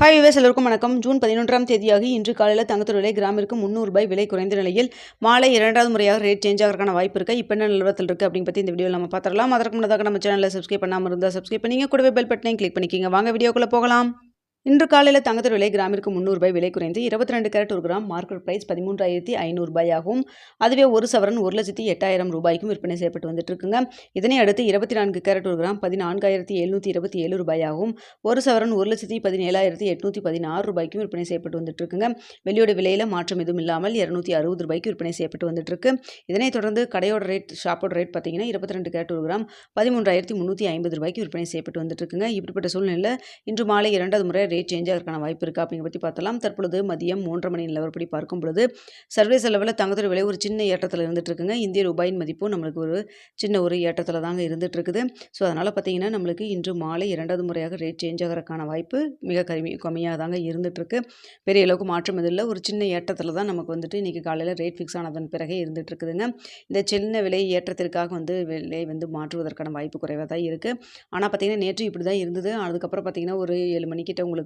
Hi viewers எல்லோருக்கும் வணக்கம். June 11ஆம் தேதியாகி இன்று காலையில் தங்கத்தோட விலை கிராமிற்கு ₹300 விலை குறைந்த நிலையில் மாலை இரண்டாவது முறையாக ரேட் சேஞ்ச் ஆகிறதுக்கான வாய்ப்பு இருக்குது. இப்போ என்ன நிலவரத்தில் இருக்குது அப்படின்னு பற்றி இந்த வீடியோவில் நம்ம பார்த்துடலாம். அதற்கு முன்னதாக நம்ம சேனலில் சப்ஸ்கிரைப் பண்ணாமல் இருந்தால் சப்ஸ்கிரைப் பண்ணிங்க, கூடவே பெல் பட்டனையும் கிளிக் பண்ணிக்கிங்க. வாங்க வீடியோக்குள்ளே போகலாம். இன்று காலையில் தங்கத்தோட விலை கிராமிற்கு ₹300 விலை குறைந்து 22 கேரட் 1 கிராம் மார்க்கெட் பிரைஸ் ₹13,500 ஆகும். அதுவே ஒரு சவரன் ₹1,08,000 விற்பனை செய்யப்பட்டு வந்துட்டு இருக்குங்க. இதனை அடுத்து 24 கேரட் 1 கிராம் ₹14,727 ஆகும். ஒரு சவரன் ₹1,17,816 விற்பனை செய்யப்பட்டு வந்துட்டு இருக்குங்க. வெள்ளியோட விலையில மாற்றம் எதுவும் இல்லாமல் ₹260 விற்பனை செய்யப்பட்டு வந்துட்டு இருக்கு. இதனைத் தொடர்ந்து கடையோட ரேட் ஷாப்போட ரேட் பார்த்தீங்கன்னா 22 கேரட் 1 கிராம் ₹13,350 விற்பனை செய்யப்பட்டு வந்துட்டு இருக்குங்க. இப்படிப்பட்ட சூழ்நிலையில் இன்று மாலை இரண்டாவது முறை ரேட் சேஞ்ச் ஆகிறதுக்கான வாய்ப்பு இருக்குது அப்படிங்கிற பற்றி பார்த்தலாம். தற்பொழுது மதியம் 3:30 மணி நிலவரப்படி பார்க்கும் பொழுது சர்வதேச அளவில் தங்கத்தோட விலை ஒரு சின்ன ஏற்றத்தில் இருந்துட்டு இருக்குங்க. இந்திய ரூபாயின் மதிப்பும் நம்மளுக்கு ஒரு சின்ன ஒரு ஏற்றத்தில் தாங்க இருந்துட்டு இருக்குது. ஸோ அதனால் பார்த்தீங்கன்னா நம்மளுக்கு இன்று மாலை இரண்டாவது முறையாக ரேட் சேஞ்ச் ஆகிறதுக்கான வாய்ப்பு மிக கம்மியாக தாங்க இருந்துட்டு இருக்கு. பெரிய அளவுக்கு மாற்றம் எதுவும் இல்லை. ஒரு சின்ன ஏற்றத்தில் தான் நமக்கு வந்துட்டு இன்றைக்கி காலையில் ரேட் ஃபிக்ஸ் ஆனதன் பிறகே இருந்துட்டு இருக்குதுங்க. இந்த சின்ன விலை ஏற்றத்திற்காக விலை மாற்றுவதற்கான வாய்ப்பு குறைவாக தான் இருக்குது. ஆனால் பார்த்தீங்கன்னா நேற்று இப்படி தான் இருந்தது. அதுக்கப்புறம் பார்த்தீங்கன்னா ஒரு 7 மணிக்கிட்ட உங்களுக்கு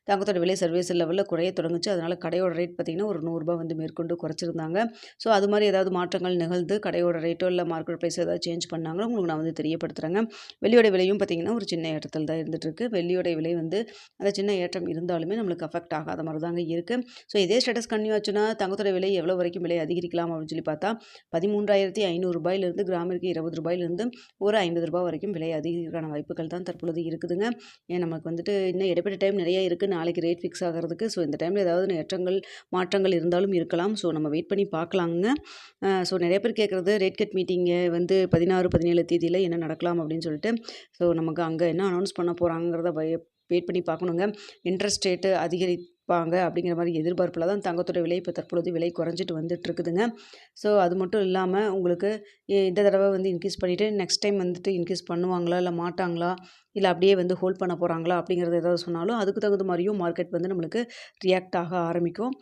தங்கத்தோட விலை சர்வீஸ் லெவலில் குறைய தொடங்குச்சு. அதனால் கடையோட ரேட் பார்த்திங்கன்னா ஒரு ₹100 மேற்கொண்டு குறைச்சிருந்தாங்க. ஸோ அது மாதிரி ஏதாவது மாற்றங்கள் நிகழ்ந்து கடையோட ரேட்டோ இல்லை மார்க்கெட் ப்ரைஸ் ஏதாவது சேஞ்ச் பண்ணாங்களோ உங்களுக்கு நான் தெரியப்படுத்துகிறேங்க. வெள்ளியோட விலையும் பார்த்திங்கன்னா ஒரு சின்ன ஏற்றத்தில் தான் இருந்துகிட்ருக்கு. வெள்ளியோட விலை அந்த சின்ன ஏற்றம் இருந்தாலுமே நம்மளுக்கு அஃபெக்ட் ஆகாத மாதிரி தாங்க இருக்குது. ஸோ இதே ஸ்டேட்டஸ் கன்டினியூ ஆச்சுன்னா தங்கத்தோட விலை எவ்வளோ வரைக்கும் விலை அதிகரிக்கலாம் அப்படின்னு சொல்லி பார்த்தா ₹13,500 கிராமிற்கு ₹20 ஒரு ₹50 வரைக்கும் விலை அதிகரிக்கான வாய்ப்புகள் தான் தற்பொழுது இருக்குதுங்க. ஏன் நமக்கு இன்னும் இடைப்பட்ட டைம் நிறைய இருக்குது நாளைக்கு ரேட் ஃபிக்ஸ் ஆகிறதுக்கு. ஸோ இந்த டைமில் ஏதாவது ஏற்றங்கள் மாற்றங்கள் இருந்தாலும் இருக்கலாம். ஸோ நம்ம வெயிட் பண்ணி பார்க்கலாங்க. ஸோ நிறைய பேர் கேட்குறது ரேட் கட் மீட்டிங்கை 16, 17 தேதியில் என்ன நடக்கலாம் அப்படின்னு சொல்லிட்டு. ஸோ நமக்கு அங்கே என்ன அனௌன்ஸ் பண்ண போகிறாங்கிறத வெயிட் பண்ணி பார்க்கணுங்க. இன்ட்ரெஸ்ட் ரேட்டு அதிகரிப்பாங்க அப்படிங்கிற மாதிரி எதிர்பார்ப்பில் தான் தங்கத்தோட விலை இப்போ தற்பொழுது விலை குறைஞ்சிட்டு வந்துட்டு இருக்குதுங்க. ஸோ அது மட்டும் இல்லாமல் உங்களுக்கு இந்த தடவை இன்க்ரீஸ் பண்ணிவிட்டு நெக்ஸ்ட் டைம் இன்க்ரீஸ் பண்ணுவாங்களா இல்லை மாட்டாங்களா, இல்லை அப்படியே ஹோல்ட் பண்ண போகிறாங்களா அப்படிங்கிறது ஏதாவது சொன்னாலும் அதுக்கு தகுந்த மாதிரியும் மார்க்கெட் நம்மளுக்கு ரியாக்ட் ஆக ஆரம்பிக்கும்.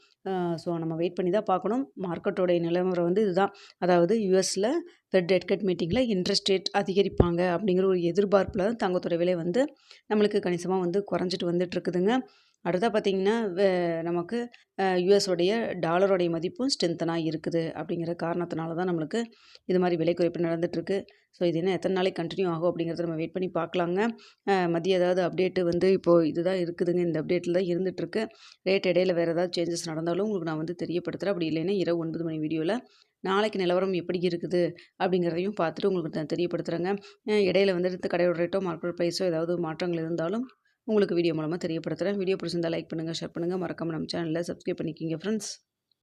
ஸோ நம்ம வெயிட் பண்ணி தான் பார்க்கணும். மார்க்கெட்டோடைய நிலவரம் இதுதான். அதாவது யூஎஸில் ஃபெட் ரேட் கட் மீட்டிங்கில் இன்ட்ரெஸ்ட் ரேட் அதிகரிப்பாங்க அப்படிங்கிற ஒரு எதிர்பார்ப்பில் தான் தங்கத்தோட விலை நம்மளுக்கு கணிசமாக குறைஞ்சிட்டு வந்துட்டுருக்குதுங்க. அடுத்தா பார்த்திங்கன்னா நமக்கு யுஎஸோடைய டாலரோடைய மதிப்பும் ஸ்ட்ரென்த்தனாக இருக்குது அப்படிங்கிற காரணத்தினால தான் நம்மளுக்கு இது மாதிரி விலை குறைப்பு நடந்துகிட்ருக்கு. ஸோ இது என்ன எத்தனை நாளைக்கு கண்டினியூ ஆகும் அப்படிங்கிறத நம்ம வெயிட் பண்ணி பார்க்கலாங்க. மதியம் ஏதாவது அப்டேட்டு இப்போது இதுதான் இருக்குதுங்க. இந்த அப்டேட்டில் தான் இருந்துகிட்ருக்கு. ரேட் இடையில வேறு ஏதாவது சேஞ்சஸ் நடந்தாலும் உங்களுக்கு நான் தெரியப்படுத்துகிறேன். அப்படி இல்லைன்னா இரவு 9 மணி வீடியோவில் நாளைக்கு நிலவரம் எப்படி இருக்குது அப்படிங்கிறதையும் பார்த்துட்டு உங்களுக்கு நான் தெரியப்படுத்துகிறேங்க. இடையில கடையோட ரேட்டோ மார்க்கெட் ப்ரைஸோ ஏதாவது மாற்றங்கள் இருந்தாலும் உங்களுக்கு வீடியோ மூலமாக தெரியப்படுத்துகிறேன். வீடியோ பிடிச்சிருந்தால் லைக் பண்ணுங்கள், ஷேர் பண்ணுங்கள், மறக்காமல் நம்ம சேனலில் சப்ஸ்கிரைப் பண்ணிக்கிங்க ஃப்ரெண்ட்ஸ்.